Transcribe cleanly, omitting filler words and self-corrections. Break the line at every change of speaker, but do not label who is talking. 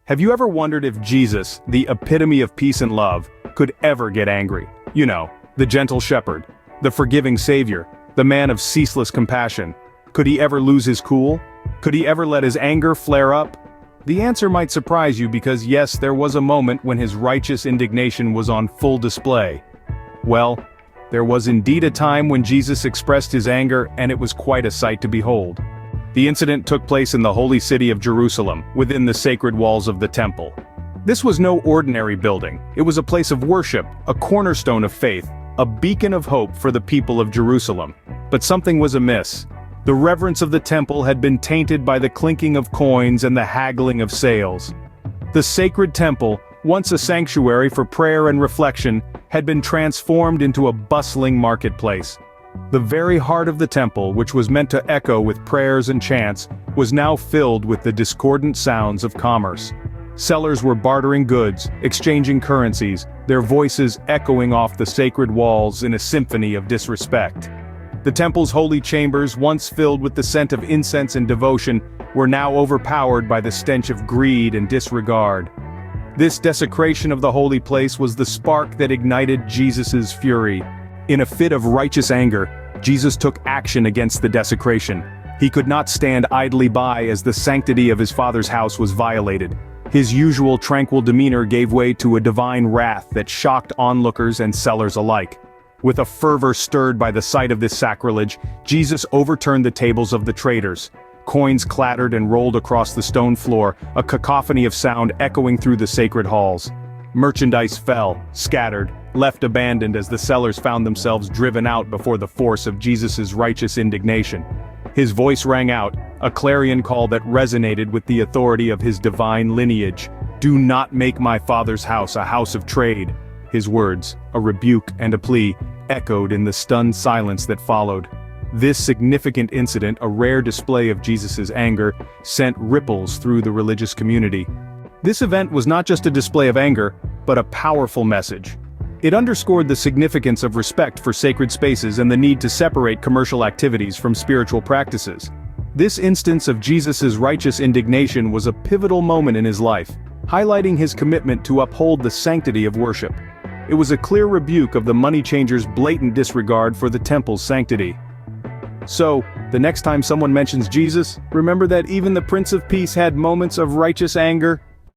Have you ever wondered if Jesus, the epitome of peace and love, could ever get angry? You know, the gentle shepherd, the forgiving savior, the man of ceaseless compassion. Could he ever lose his cool? Could he ever let his anger flare up? The answer might surprise you because yes, there was a moment when his righteous indignation was on full display. Well, there was indeed a time when Jesus expressed his anger, and it was quite a sight to behold. The incident took place in the holy city of Jerusalem, within the sacred walls of the temple. This was no ordinary building. It was a place of worship, a cornerstone of faith, a beacon of hope for the people of Jerusalem. But something was amiss. The reverence of the temple had been tainted by the clinking of coins and the haggling of sales. The sacred temple, once a sanctuary for prayer and reflection, had been transformed into a bustling marketplace. The very heart of the temple, which was meant to echo with prayers and chants, was now filled with the discordant sounds of commerce. Sellers were bartering goods, exchanging currencies, their voices echoing off the sacred walls in a symphony of disrespect. The temple's holy chambers, once filled with the scent of incense and devotion, were now overpowered by the stench of greed and disregard. This desecration of the holy place was the spark that ignited Jesus' fury. In a fit of righteous anger, Jesus took action against the desecration. He could not stand idly by as the sanctity of his Father's house was violated. His usual tranquil demeanor gave way to a divine wrath that shocked onlookers and sellers alike. With a fervor stirred by the sight of this sacrilege, Jesus overturned the tables of the traders. Coins clattered and rolled across the stone floor, a cacophony of sound echoing through the sacred halls. Merchandise fell, scattered, left abandoned as the sellers found themselves driven out before the force of Jesus' righteous indignation. His voice rang out, a clarion call that resonated with the authority of his divine lineage. "Do not make my Father's house a house of trade." His words, a rebuke and a plea, echoed in the stunned silence that followed. This significant incident, a rare display of Jesus' anger, sent ripples through the religious community. This event was not just a display of anger, but a powerful message. It underscored the significance of respect for sacred spaces and the need to separate commercial activities from spiritual practices. This instance of Jesus' righteous indignation was a pivotal moment in his life, highlighting his commitment to uphold the sanctity of worship. It was a clear rebuke of the money changers' blatant disregard for the temple's sanctity. So, the next time someone mentions Jesus, remember that even the Prince of Peace had moments of righteous anger.